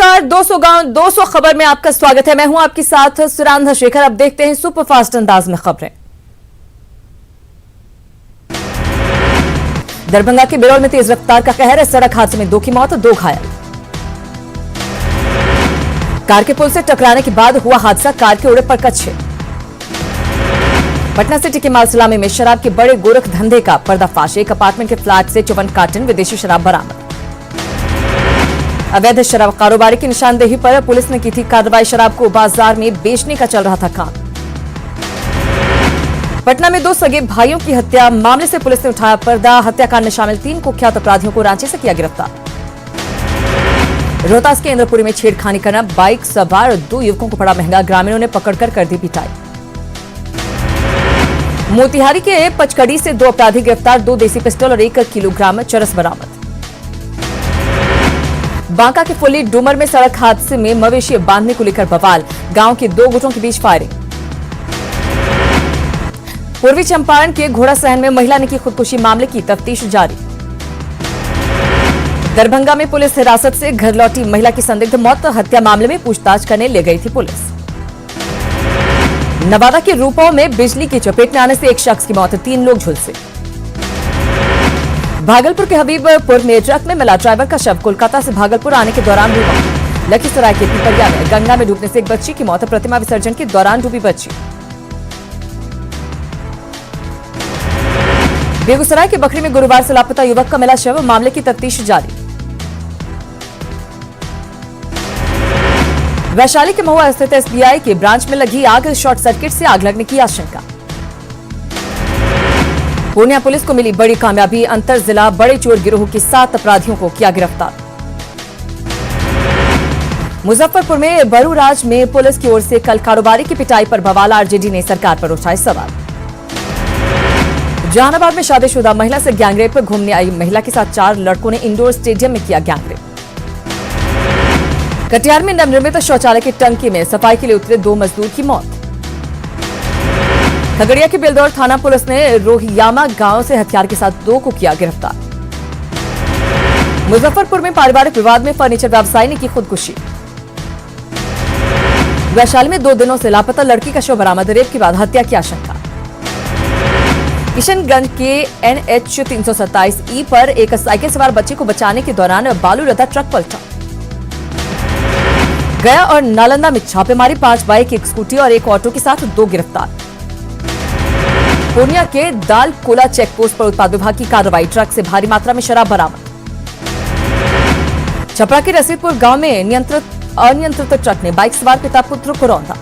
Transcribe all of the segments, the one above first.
नमस्कार 200 गांव 200 खबर में आपका स्वागत है। मैं हूं आपके साथ सुरांधा शेखर। अब देखते हैं सुपरफास्ट अंदाज में खबरें। दरभंगा के बिरौल में तेज रफ्तार का कहर है। सड़क हादसे में 2 की मौत और 2 घायल। कार के पुल से टकराने के बाद हुआ हादसा, कार के उड़े पर कच्चे। पटना सिटी के मालसलामी में शराब के बड़े गोरख धंधे का पर्दाफाश। एक अपार्टमेंट के फ्लैट से 54 कार्टन विदेशी शराब बरामद। अवैध शराब कारोबारी की निशानदेही पर पुलिस ने की थी कार्रवाई। शराब को बाजार में बेचने का चल रहा था काम। पटना में 2 सगे भाइयों की हत्या मामले से पुलिस ने उठाया पर्दा। हत्याकांड में शामिल 3 कुख्यात अपराधियों को रांची से किया गिरफ्तार। रोहतास के इंद्रपुरी में छेड़खानी करना, बाइक सवार 2 युवकों को पड़ा महंगा। ग्रामीणों ने पकड़कर कर दी पिटाई। मोतिहारी के पचकड़ी से 2 अपराधी गिरफ्तार। 2 देसी पिस्टल और 1 किलोग्राम चरस बरामद। बांका के फुली डूमर में सड़क हादसे में मवेशी बांधने को लेकर बवाल। गांव के 2 गुटों के बीच फायरिंग। पूर्वी चंपारण के घोड़ा सहन में महिला ने की खुदकुशी, मामले की तफ्तीश जारी। दरभंगा में पुलिस हिरासत से घर लौटी महिला की संदिग्ध मौत। हत्या मामले में पूछताछ करने ले गई थी पुलिस। नवादा के रूपों में बिजली की चपेट में आने से 1 शख्स की मौत, 3 लोग झुलसे। भागलपुर के हबीबपुर में ट्रक में मिला ड्राइवर का शव। कोलकाता से भागलपुर आने के दौरान डूबा। लखीसराय के पिपरिया में गंगा में डूबने से 1 बच्ची की मौत। प्रतिमा विसर्जन के दौरान डूबी बच्ची। बेगूसराय के बखरी में गुरुवार से लापता युवक का मिला शव, मामले की तफ्तीश जारी। वैशाली के महुआ स्थित एसबीआई के ब्रांच में लगी आग, शॉर्ट सर्किट से आग लगने की आशंका। पूर्णिया पुलिस को मिली बड़ी कामयाबी। अंतर जिला बड़े चोर गिरोह के 7 अपराधियों को किया गिरफ्तार। मुजफ्फरपुर में बरूराज में पुलिस की ओर से कल कारोबारी की पिटाई पर बवाल। आरजेडी ने सरकार पर उठाए सवाल। जहानाबाद में शादीशुदा महिला से गैंगरेप पर घूमने आई महिला के साथ 4 लड़कों ने इंडोर स्टेडियम में किया गैंगरेप। कटिहार में नवनिर्मित शौचालय की टंकी में सफाई के लिए उतरे 2 मजदूर की मौत। खगड़िया के बेलदौर थाना पुलिस ने रोहियामा गांव से हथियार के साथ 2 को किया गिरफ्तार। मुजफ्फरपुर में पारिवारिक विवाद में फर्नीचर व्यवसायी ने की खुदकुशी। वैशाली में 2 दिनों से लापता लड़की का शव बरामद। रेप के बाद हत्या की आशंका। किशनगंज के NH 327E पर एक साइकिल सवार बच्चे को बचाने के दौरान बालू लदा ट्रक पलटा। गया और नालंदा में छापेमारी, 5 बाइक, 1 स्कूटी और 1 ऑटो के साथ 2 गिरफ्तार। पूर्णिया के दालकोला चेकपोस्ट पर उत्पाद विभाग की कार्रवाई। ट्रक से भारी मात्रा में शराब बरामद। छपरा के रसीदपुर गांव में अनियंत्रित ट्रक ने बाइक सवार पिता पुत्र को रौंदा।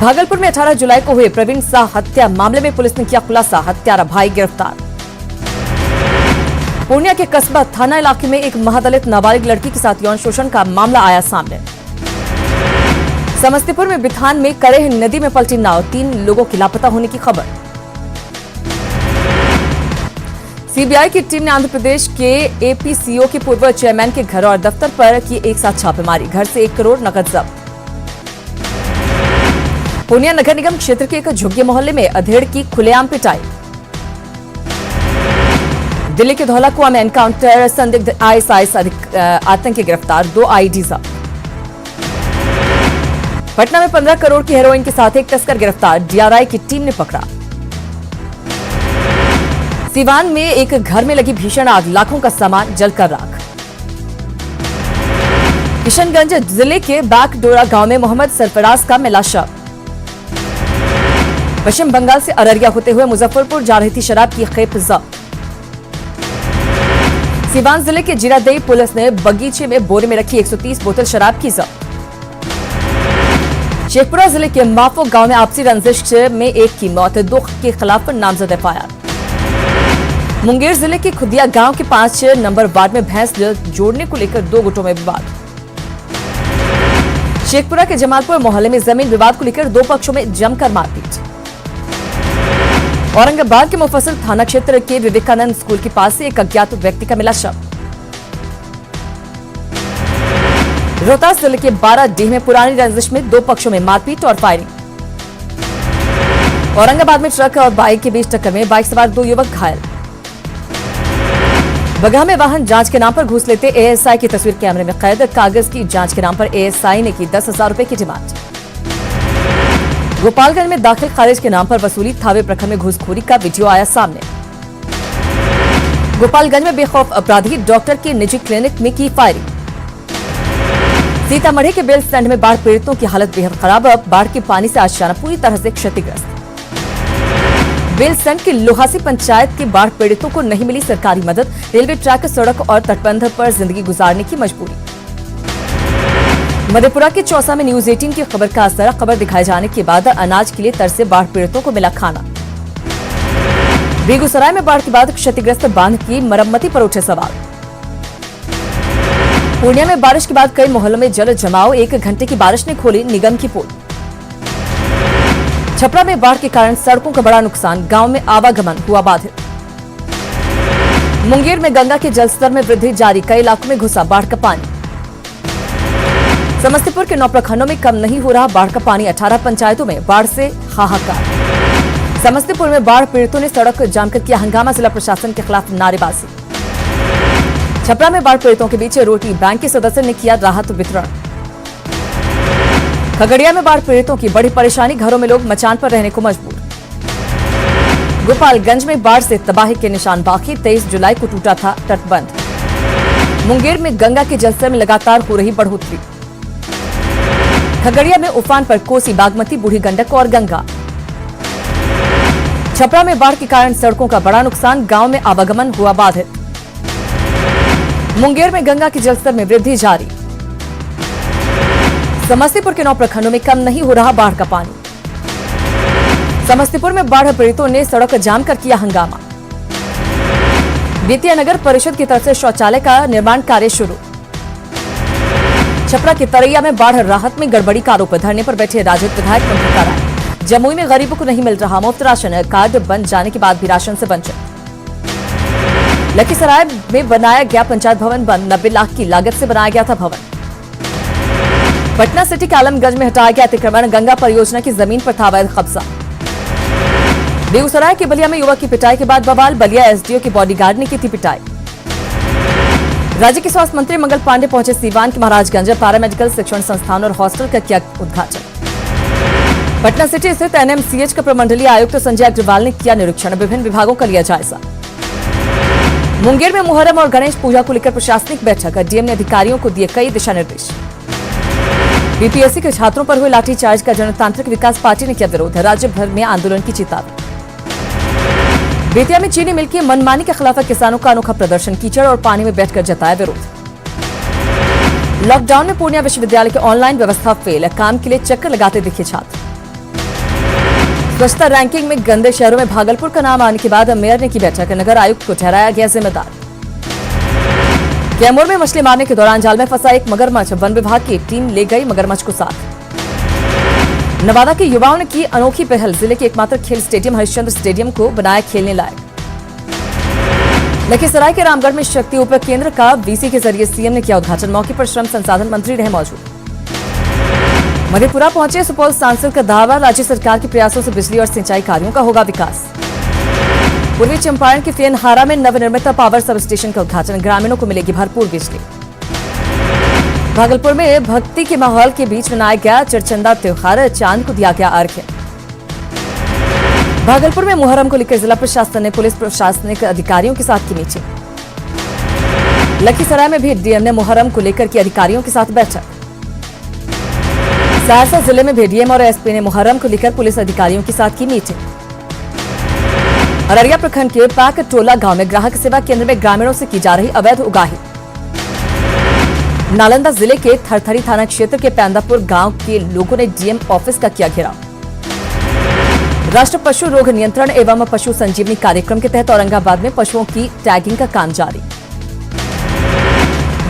भागलपुर में 18 जुलाई को हुए प्रवीण शाह हत्या मामले में पुलिस ने किया खुलासा। हत्यारा भाई गिरफ्तार। पूर्णिया के कस्बा थाना इलाके में एक महादलित नाबालिग लड़की के साथ यौन शोषण का मामला आया सामने। समस्तीपुर में बिथान में करेह नदी में पलटी नाव, 3 लोगों की लापता होने की खबर। सीबीआई की टीम ने आंध्र प्रदेश के एपीसीओ के पूर्व चेयरमैन के घर और दफ्तर पर की एक साथ छापेमारी। घर से 1 करोड़ नकद जब्त। पूर्णिया नगर निगम क्षेत्र के एक झुग्गी मोहल्ले में अधेड़ की खुलेआम पिटाई। दिल्ली के धौलाकुआं में एनकाउंटर, संदिग्ध आईएसआईएस आतंकी गिरफ्तार। 2 आईडी जब्त। पटना में 15 करोड़ की हेरोइन के साथ एक तस्कर गिरफ्तार। डीआरआई की टीम ने पकड़ा। सीवान में एक घर में लगी भीषण आग, लाखों का सामान जलकर राख। किशनगंज जिले के बागडोरा गांव में मोहम्मद सरफराज का मिला शव। पश्चिम बंगाल से अररिया होते हुए मुजफ्फरपुर जा रही थी शराब की खेप जब्त। सीवान जिले के जीरादेई पुलिस ने बगीचे में बोरे में रखी 130 बोतल शराब की जब्त। शेखपुरा जिले के माफो गांव में आपसी रंजिश में 1 की मौत, 2 के खिलाफ नामजद एफआईआर। मुंगेर जिले के खुदिया गांव के 5 नंबर वार्ड में भैंस जोड़ने को लेकर 2 गुटों में विवाद। शेखपुरा के जमालपुर मोहल्ले में जमीन विवाद को लेकर 2 पक्षों में जमकर मारपीट। औरंगाबाद के मुफस्सिल थाना क्षेत्र के विवेकानंद स्कूल के पास से एक अज्ञात व्यक्ति का मिला शव। रोहतास जिले के 12 में पुरानी रंजिश में 2 पक्षों में मारपीट और फायरिंग। औरंगाबाद में ट्रक और बाइक के बीच टक्कर में बाइक सवार 2 युवक घायल। बगहा में वाहन जांच के नाम पर घूस लेते एएसआई की तस्वीर कैमरे में कैद। कागज की जांच के नाम पर एएसआई ने की 10,000 रुपए की डिमांड। गोपालगंज में दाखिल खारिज के नाम पर वसूली, थावे प्रखंड में घूसखोरी का वीडियो आया सामने। गोपालगंज में बेखौफ अपराधी डॉक्टर के निजी क्लिनिक में की फायरिंग। सीतामढ़ी के बेल स्टैंड में बाढ़ पीड़ितों की हालत बेहद खराब। अब बाढ़ के पानी से आशियाना पूरी तरह से क्षतिग्रस्त। बेल स्टैंड की लोहासी पंचायत के बाढ़ पीड़ितों को नहीं मिली सरकारी मदद। रेलवे ट्रैक, सड़क और तटबंध पर जिंदगी गुजारने की मजबूरी। मधेपुरा के चौसा में न्यूज 18 की खबर का असर। खबर दिखाए जाने के बाद अनाज के लिए तरसे बाढ़ पीड़ितों को मिला खाना। बेगूसराय में बाढ़ के बाद क्षतिग्रस्त बांध की मरम्मती पर उठे सवाल। पूर्णिया में बारिश के बाद कई मोहल्लों में जल जमाव। 1 घंटे की बारिश ने खोली निगम की पोल। छपरा में बाढ़ के कारण सड़कों का बड़ा नुकसान। गांव में आवागमन हुआ बाधित। मुंगेर में गंगा के जलस्तर में वृद्धि जारी। कई इलाकों में घुसा बाढ़ का पानी। समस्तीपुर के 9 प्रखंडों में कम नहीं हो रहा बाढ़ का पानी। 18 पंचायतों में बाढ़ से हाहाकार। समस्तीपुर में बाढ़ पीड़ितों ने सड़क जाम कर किया हंगामा। जिला प्रशासन के खिलाफ नारेबाजी। छपरा में बाढ़ पीड़ितों के बीच रोटी बैंक के सदस्य ने किया राहत वितरण। खगड़िया में बाढ़ पीड़ितों की बड़ी परेशानी। घरों में लोग मचान पर रहने को मजबूर। गोपालगंज में बाढ़ से तबाही के निशान बाकी। 23 जुलाई को टूटा था तटबंध। मुंगेर में गंगा के जलस्तर में लगातार हो रही बढ़ोतरी। खगड़िया में उफान पर कोसी, बागमती, बूढ़ी गंडक और गंगा। छपरा में बाढ़ के कारण सड़कों का बड़ा नुकसान। गांव में आवागमन हुआ बाधित। मुंगेर में गंगा के जलस्तर में वृद्धि जारी। समस्तीपुर के 9 प्रखंडों में कम नहीं हो रहा बाढ़ का पानी। समस्तीपुर में बाढ़ पीड़ितों ने सड़क जाम कर किया हंगामा। बेतिया नगर परिषद की तरफ से शौचालय का निर्माण कार्य शुरू। छपरा के तरैया में बाढ़ राहत में गड़बड़ी का आरोप। धरने पर बैठे राजद विधायक मंत्री राय। जमुई में गरीबों को नहीं मिल रहा मुफ्त राशन। कार्ड बन जाने के बाद भी राशन से वंचित। लखीसराय में बनाया गया पंचायत भवन बंद। 90 लाख की लागत से बनाया गया था भवन। पटना सिटी के आलमगंज में हटाया गया अतिक्रमण। गंगा परियोजना की जमीन पर था अवैध कब्जा। बेगूसराय के बलिया में युवक की पिटाई के बाद बवाल। बलिया एसडीओ के बॉडीगार्ड ने की थी पिटाई। राज्य के स्वास्थ्य मंत्री मंगल पांडे पहुंचे सीवान के महाराजगंज। पैरामेडिकल शिक्षण संस्थान और हॉस्टल का किया उद्घाटन। पटना सिटी स्थित एनएमसीएच का प्रमंडलीय आयुक्त संजय अग्रवाल ने किया निरीक्षण। विभिन्न विभागों का लिया जायजा। मुंगेर में मुहर्रम और गणेश पूजा को लेकर प्रशासनिक बैठक। डीएम ने अधिकारियों को दिए कई दिशा निर्देश। बीपीएससी के छात्रों पर हुए लाठीचार्ज का जनतांत्रिक विकास पार्टी ने किया विरोध। राज्य भर में आंदोलन की चेतावनी। बेतिया में चीनी मिल की मनमानी के खिलाफ किसानों का अनोखा प्रदर्शन। कीचड़ और पानी में बैठकर जताया विरोध। लॉकडाउन में पूर्णिया विश्वविद्यालय की ऑनलाइन व्यवस्था फेल। काम के लिए चक्कर लगाते दिखे छात्र। स्वच्छता रैंकिंग में गंदे शहरों में भागलपुर का नाम आने के बाद मेयर ने की बैठक। नगर आयुक्त को ठहराया गया जिम्मेदार। कैमूर में मछली मारने के दौरान जाल में फंसा एक मगरमच्छ। वन विभाग की टीम ले गई मगरमच्छ को साथ। नवादा के युवाओं ने की अनोखी पहल। जिले के एकमात्र खेल स्टेडियम हरिश्चंद्र स्टेडियम को बनाया खेलने लायक। लखीसराय के रामगढ़ में शक्ति उप केंद्र का वीसी के जरिए सीएम ने किया उद्घाटन। मौके पर श्रम संसाधन मंत्री रहे मौजूद। मधेपुरा पहुंचे सुपौल सांसद का दावा। राज्य सरकार के प्रयासों से बिजली और सिंचाई कार्यों का होगा विकास। पूर्वी चंपारण के फेनहारा में नवनिर्मित पावर सब स्टेशन का उद्घाटन। ग्रामीणों को मिलेगी भरपूर बिजली। भागलपुर में भक्ति के माहौल के बीच मनाया गया चरचंदा त्योहार। चांद को दिया गया अर्घ्य। भागलपुर में मुहर्रम को लेकर जिला प्रशासन ने पुलिस प्रशासनिक अधिकारियों के साथ की मीटिंग। लखीसराय में भी डीएम ने मुहर्रम को लेकर की अधिकारियों के साथ बैठक। सहरसा जिले में भी डीएम और एसपी ने मुहर्रम को लेकर पुलिस अधिकारियों के साथ की मीटिंग। अररिया प्रखंड के पाक टोला गांव में ग्राहक सेवा केंद्र में ग्रामीणों से की जा रही अवैध उगाही। नालंदा जिले के थरथरी थाना क्षेत्र के पैंदापुर गांव के लोगों ने डीएम ऑफिस का किया घेराव। राष्ट्रीय पशु रोग नियंत्रण एवं पशु संजीवनी कार्यक्रम के तहत औरंगाबाद में पशुओं की टैगिंग का काम जारी।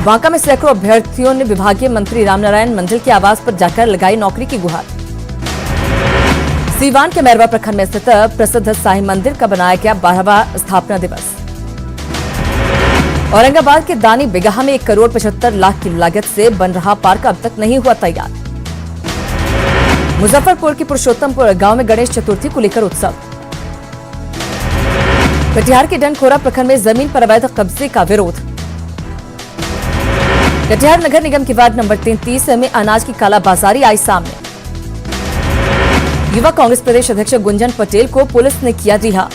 बांका में सैकड़ों अभ्यर्थियों ने विभागीय मंत्री रामनारायण मंडल के आवास पर जाकर लगाई नौकरी की गुहार। सीवान के मैरवा प्रखंड में स्थित प्रसिद्ध साई मंदिर का बनाया गया 12वां स्थापना दिवस। औरंगाबाद के दानी बिगहा में 1 करोड़ 75 लाख की लागत से बन रहा पार्क अब तक नहीं हुआ तैयार। मुजफ्फरपुर के पुरुषोत्तमपुर गांव में गणेश चतुर्थी को लेकर उत्सव। कटिहार के डंडखोरा प्रखंड में जमीन पर अवैध कब्जे का विरोध। कटिहार नगर निगम के वार्ड नंबर 33 में अनाज की कालाबाजारी आई सामने। युवा कांग्रेस प्रदेश अध्यक्ष गुंजन पटेल को पुलिस ने किया रिहा।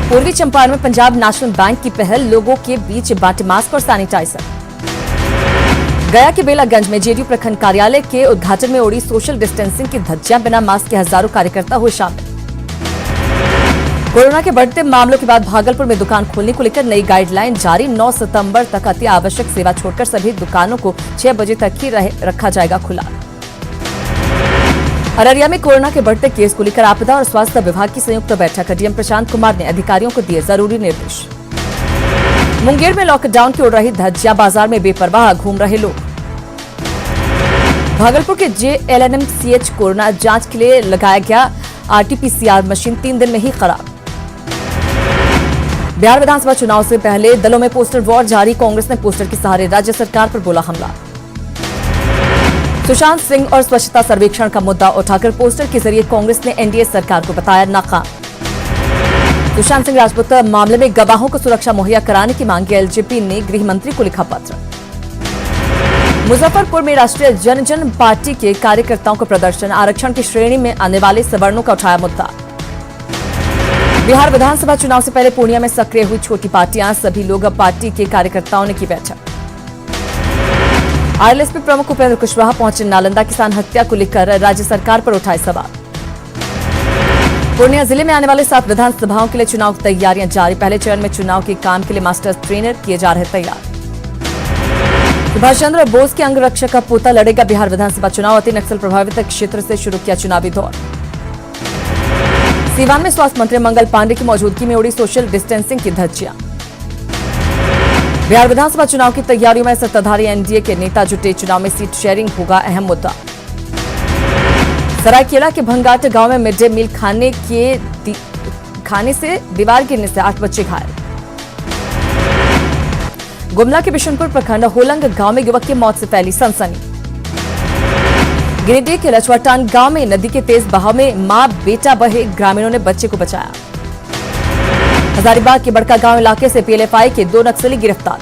पूर्वी चंपारण में पंजाब नेशनल बैंक की पहल, लोगों के बीच बांटे मास्क और सैनिटाइजर। गया के बेलागंज में जेडीयू प्रखंड कार्यालय के उद्घाटन में उड़ी सोशल डिस्टेंसिंग की धज्जियां, बिना मास्क के हजारों कार्यकर्ता हुए शामिल। कोरोना के बढ़ते मामलों के बाद भागलपुर में दुकान खोलने को लेकर नई गाइडलाइन जारी। 9 सितंबर तक अति आवश्यक सेवा छोड़कर सभी दुकानों को 6 बजे तक ही रखा जाएगा खुला। अररिया में कोरोना के बढ़ते केस को लेकर आपदा और स्वास्थ्य विभाग की संयुक्त बैठक। डीएम प्रशांत कुमार ने अधिकारियों को दिए जरूरी निर्देश। मुंगेर में लॉकडाउन की उड़ रही धज्जियां, बाजार में बेपरवाह घूम रहे लोग। भागलपुर के JLNMCH कोरोना जांच के लिए लगाया गया RT-PCR मशीन 3 दिन में ही खराब। बिहार विधानसभा चुनाव से पहले दलों में पोस्टर वॉर जारी। कांग्रेस ने पोस्टर के सहारे राज्य सरकार पर बोला हमला। सुशांत सिंह और स्वच्छता सर्वेक्षण का मुद्दा उठाकर पोस्टर के जरिए कांग्रेस ने एनडीए सरकार को बताया नाकाम। सुशांत सिंह राजपूत मामले में गवाहों को सुरक्षा मुहैया कराने की मांग एलजेपी ने गृह मंत्री को लिखा पत्र। मुजफ्फरपुर में राष्ट्रीय जनजन पार्टी के कार्यकर्ताओं का प्रदर्शन। आरक्षण की श्रेणी में आने वाले सवर्णों का उठाया मुद्दा। बिहार विधानसभा चुनाव से पहले पूर्णिया में सक्रिय हुई छोटी पार्टियां, सभी लोग पार्टी के कार्यकर्ताओं ने की बैठक। आरएलएसपी प्रमुख उपेंद्र कुशवाहा पहुंचे नालंदा। किसान हत्या को लेकर राज्य सरकार पर उठाए सवाल। पूर्णिया जिले में आने वाले 7 विधानसभाओं के लिए चुनाव तैयारियां जारी। पहले चरण में चुनाव के काम के लिए मास्टर ट्रेनर किए जा रहे तैयार। सुभाष चंद्र बोस के अंगरक्षक का पोता लड़ेगा बिहार विधानसभा चुनाव। अति नक्सल प्रभावित क्षेत्र से शुरू किया चुनावी दौर। सीवान में स्वास्थ्य मंत्री मंगल पांडे की मौजूदगी में उड़ी सोशल डिस्टेंसिंग की धज्जियां। बिहार विधानसभा चुनाव की तैयारियों में सत्ताधारी एनडीए के नेता जुटे। चुनाव में सीट शेयरिंग होगा अहम मुद्दा। सरायकेला के भंगाट गांव में मिड डे मील खाने से दीवार गिरने से 8 बच्चे घायल। गुमला के बिशनपुर प्रखंड होलंग गांव में युवक की मौत से फैली सनसनी। गिरिडीह के लचवाटान गांव में नदी के तेज बहाव में मां बेटा बहे, ग्रामीणों ने बच्चे को बचाया। हजारीबाग के बड़का गांव इलाके से पीएलएफआई के 2 नक्सली गिरफ्तार।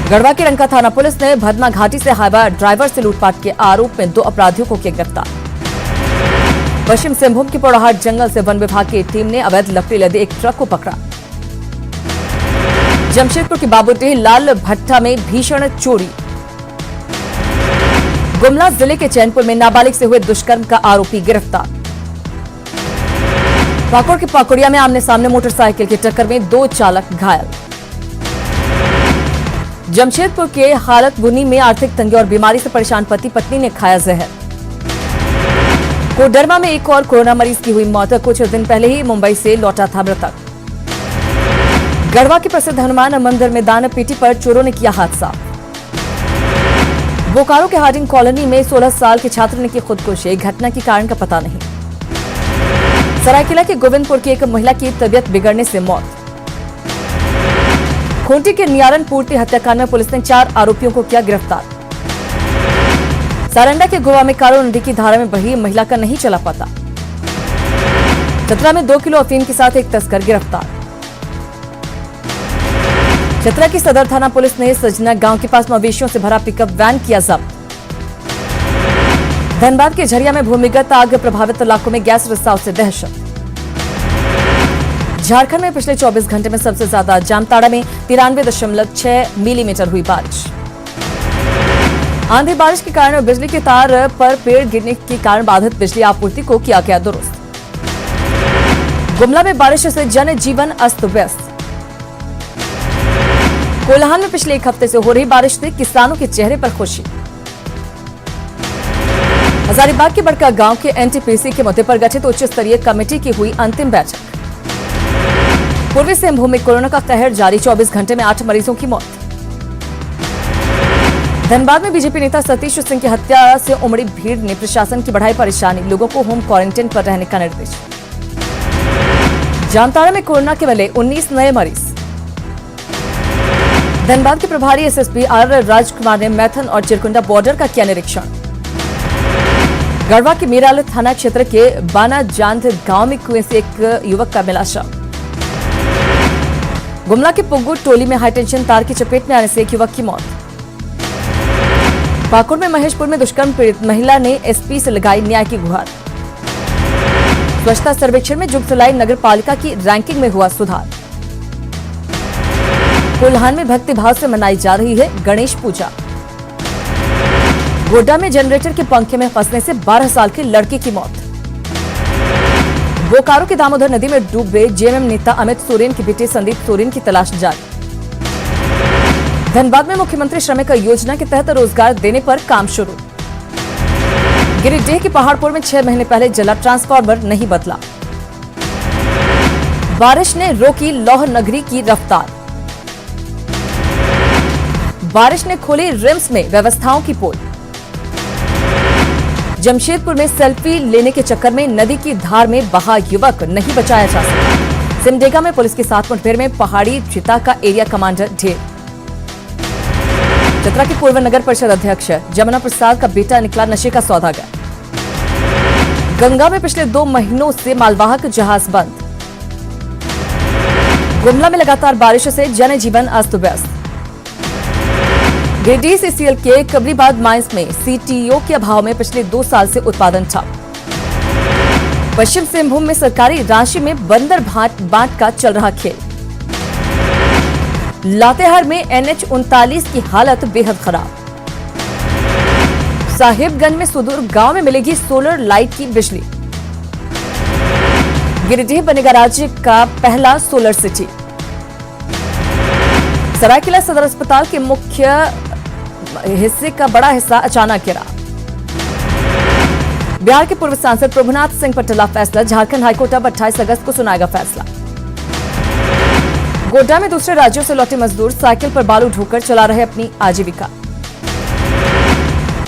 गढ़वा की रंका थाना पुलिस ने भदमा घाटी से हाईवा ड्राइवर से लूटपाट के आरोप में 2 अपराधियों को किया गिरफ्तार। पश्चिम सिंहभूम के पौड़ाहाट जंगल से वन विभाग की टीम ने अवैध लकड़ी लदे एक ट्रक को पकड़ा। जमशेदपुर के बाबूडीह लाल भट्टा में भीषण चोरी। गुमला जिले के चैनपुर में नाबालिग से हुए दुष्कर्म का आरोपी गिरफ्तार। पाकुड़ के पाकुड़िया में आमने सामने मोटरसाइकिल की टक्कर में 2 चालक घायल। जमशेदपुर के हालत बुनी में आर्थिक तंगी और बीमारी से परेशान पति पत्नी ने खाया जहर। कोडरमा में एक और कोरोना मरीज की हुई मौत। कुछ दिन पहले ही मुंबई से लौटा था मृतक। गढ़वा के प्रसिद्ध हनुमान मंदिर में दान पेटी पर चोरों ने किया हादसा। बोकारो के हार्डिंग कॉलोनी में 16 साल के छात्र ने की खुदकुशी। घटना के कारण का पता नहीं। सरायकेला के गोविंदपुर की एक महिला की तबीयत बिगड़ने से मौत। खूंटी के नियारन पूर्ति हत्याकांड में पुलिस ने 4 आरोपियों को किया गिरफ्तार। सारंडा के गोवा में कारो नदी की धारा में बही महिला का नहीं चला पता। चतरा में 2 किलो अफीम के साथ एक तस्कर गिरफ्तार। चतरा की सदर थाना पुलिस ने सजना गांव के पास मवेशियों से भरा पिकअप वैन किया जब्त। धनबाद के झरिया में भूमिगत आग प्रभावित इलाकों में गैस रिसाव से दहशत। झारखंड में पिछले 24 घंटे में सबसे ज्यादा जामताड़ा में 93.6 मिलीमीटर हुई बारिश। आंधी बारिश के कारण बिजली के तार पर पेड़ गिरने के कारण बाधित बिजली आपूर्ति को किया गया दुरुस्त। गुमला में बारिश से जनजीवन अस्त व्यस्त। कोल्हान में पिछले 1 हफ्ते से हो रही बारिश से किसानों के चेहरे पर खुशी। हजारीबाग के बड़का गांव के एनटीपीसी के मुद्दे पर गठित उच्च स्तरीय कमेटी की हुई अंतिम बैठक। पूर्वी सिंहभूम में कोरोना का कहर जारी। 24 घंटे में 8 मरीजों की मौत। धनबाद में बीजेपी नेता सतीश सिंह की हत्या से उमड़ी भीड़ ने प्रशासन की बढ़ाई परेशानी। लोगों को होम क्वारंटाइन पर रहने का निर्देश। जामताड़ा में कोरोना के मिले 19 नए मरीज। धनबाद के प्रभारी एसएसपी आर राजकुमार ने मैथन और चिरकुंडा बॉर्डर का किया निरीक्षण। गढ़वा के मीराल थाना क्षेत्र के बाना जांध गांव में कुएं से एक युवक का मिला शव। गुमला के पुग्गू टोली में हाईटेंशन तार की चपेट में आने से एक युवक की मौत। पाकुड़ में महेशपुर में दुष्कर्म पीड़ित महिला ने एसपी से लगाई न्याय की गुहार। स्वच्छता सर्वेक्षण में जुगतलाई नगर पालिका की रैंकिंग में हुआ सुधार। कोल्हान में भक्ति भाव से मनाई जा रही है गणेश पूजा। गोड्डा में जनरेटर के पंखे में फंसने से 12 साल के लड़के की मौत। बोकारो के दामोदर नदी में डूबे जेएमएम नेता अमित सोरेन के बेटे संदीप सोरेन की तलाश जारी। धनबाद में मुख्यमंत्री श्रमिक योजना के तहत रोजगार देने पर काम शुरू। गिरिडीह के पहाड़पुर में 6 महीने पहले जला ट्रांसफार्मर नहीं बदला। बारिश ने रोकी लौह नगरी की रफ्तार। बारिश ने खोली रिम्स में व्यवस्थाओं की पोल। जमशेदपुर में सेल्फी लेने के चक्कर में नदी की धार में बहा युवक, नहीं बचाया जा सका। सिमडेगा में पुलिस के साथ मुठभेड़ में पहाड़ी चिता का एरिया कमांडर ढेर। चतरा के पूर्व नगर परिषद अध्यक्ष जमुना प्रसाद का बेटा निकला नशे का सौदागर। गंगा में पिछले 2 महीनों से मालवाहक जहाज बंद। गुमला में लगातार बारिश से जनजीवन अस्त व्यस्त। गिरिडीह सीसीएल के कबरीबाद माइंस में सीटीओ के अभाव में पिछले 2 साल से उत्पादन ठप। पश्चिम सिंहभूम में सरकारी राशि में बंदर बांट का चल रहा खेल। लातेहार में NH-39 की हालत बेहद खराब। साहिबगंज में सुदूर गांव में मिलेगी सोलर लाइट की बिजली। गिरिडीह बनेगा राज्य का पहला सोलर सिटी। सरायकेला सदर अस्पताल के मुख्य हिस्से का बड़ा हिस्सा अचानक गिरा। बिहार के पूर्व सांसद प्रभुनाथ सिंह पर टला फैसला। झारखंड हाईकोर्ट अब 28 अगस्त को सुनाएगा फैसला। गोड्डा में दूसरे राज्यों से लौटे मजदूर साइकिल पर बालू ढोकर चला रहे अपनी आजीविका।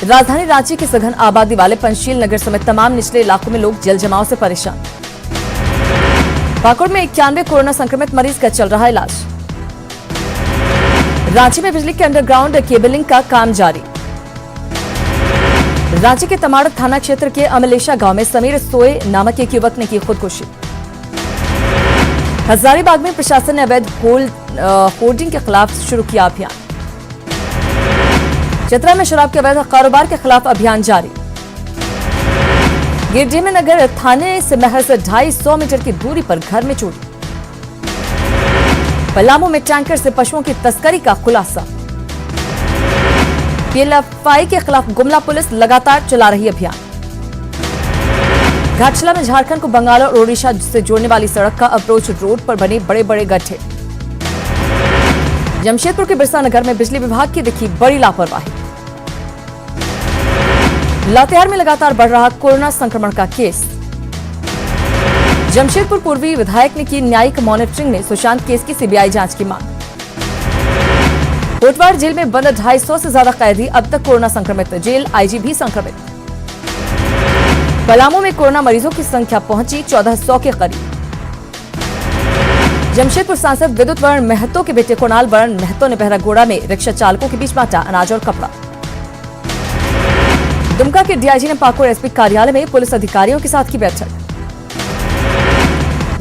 राजधानी रांची के सघन आबादी वाले पंचशील नगर समेत तमाम निचले इलाकों में लोग जल जमाव से परेशान। पाकुड़ में 91 कोरोना संक्रमित मरीज का चल रहा इलाज। रांची में बिजली के अंडरग्राउंड केबलिंग का काम जारी। रांची के तमाड़ थाना क्षेत्र के अमलेशा गांव में समीर सोए नामक एक युवक ने की खुदकुशी। हजारीबाग में प्रशासन ने अवैध होर्डिंग के खिलाफ शुरू किया अभियान। चतरा में शराब के अवैध कारोबार के खिलाफ अभियान जारी। गिरिडीह में नगर थाने से महज 250 मीटर की दूरी पर घर में चोरी। पलामू में टैंकर से पशुओं की तस्करी का खुलासा। पीएलएफआई के खिलाफ गुमला पुलिस लगातार चला रही अभियान। घाटशिला में झारखंड को बंगाल और ओडिशा से जोड़ने वाली सड़क का अप्रोच रोड पर बने बड़े बड़े गड्ढे। जमशेदपुर के बिरसा नगर में बिजली विभाग की दिखी बड़ी लापरवाही। लातेहार में लगातार बढ़ रहा कोरोना संक्रमण का केस। जमशेदपुर पूर्वी विधायक ने की न्यायिक मॉनिटरिंग में सुशांत केस की सीबीआई जांच की मांग। कोटवाड़ जेल में बंद 250 से ज्यादा कैदी अब तक कोरोना संक्रमित। जेल आईजी भी संक्रमित। पलामू में कोरोना मरीजों की संख्या पहुंची 1400 के करीब। जमशेदपुर सांसद विद्युत वर्ण महतो के बेटे कुणाल वर्ण महतो ने बहरागोड़ा में रिक्शा चालकों के बीच बांटा अनाज और कपड़ा। दुमका के डीआईजी ने पाकुड़ एसपी कार्यालय में पुलिस अधिकारियों के साथ की बैठक।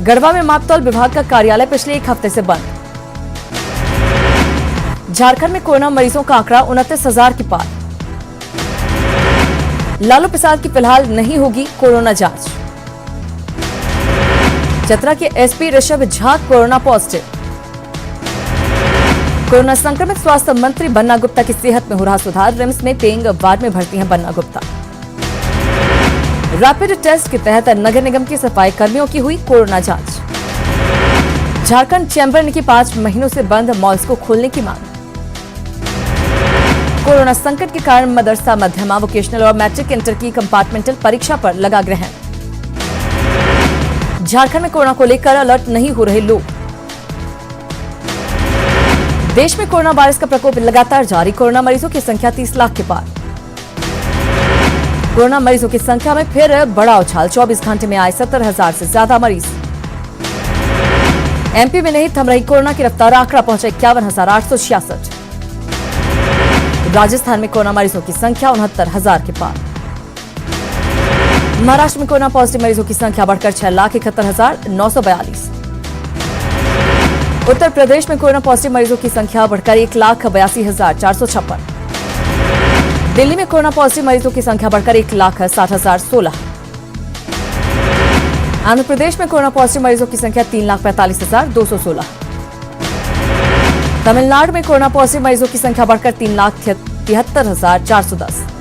गढ़वा में मापतौल विभाग का कार्यालय पिछले 1 हफ्ते से बंद। झारखंड में कोरोना मरीजों का आंकड़ा 29,000 के पार। लालू प्रसाद की फिलहाल नहीं होगी कोरोना जांच। चतरा के SP Rishabh Jha corona positive. Corona संक्रमित स्वास्थ्य मंत्री बन्ना गुप्ता की सेहत में हो रहा सुधार। रिम्स में पेइंग वार्ड में भर्ती हैं बन्ना गुप्ता। रैपिड टेस्ट के तहत नगर निगम के सफाई कर्मियों की हुई कोरोना जांच। झारखंड चैंबर ने की 5 महीनों से बंद मॉल्स को खोलने की मांग। कोरोना संकट के कारण मदरसा, मध्यमा, वोकेशनल और मैट्रिक इंटर की कंपार्टमेंटल परीक्षा पर लगा ग्रहण। झारखंड में कोरोना को लेकर अलर्ट नहीं हो रहे लोग। देश में कोरोना वायरस का प्रकोप लगातार जारी। कोरोना मरीजों की संख्या 30 लाख के पार। कोरोना मरीजों की संख्या में फिर बड़ा उछाल। 24 घंटे में आए 70,000 से ज्यादा मरीज। एमपी में नहीं थम रही कोरोना की रफ्तार। आंकड़ा पहुंचा 51,866। राजस्थान में कोरोना मरीजों की संख्या 69,000 के पार। महाराष्ट्र में कोरोना पॉजिटिव मरीजों की संख्या बढ़कर 6,71,942। उत्तर प्रदेश में कोरोना पॉजिटिव मरीजों की संख्या बढ़कर 1,82,456। दिल्ली में कोरोना पॉजिटिव मरीजों की संख्या बढ़कर 1,60,016। आंध्र प्रदेश में कोरोना पॉजिटिव मरीजों की संख्या 3,45,216। तमिलनाडु में कोरोना पॉजिटिव मरीजों की संख्या बढ़कर 3,73,410।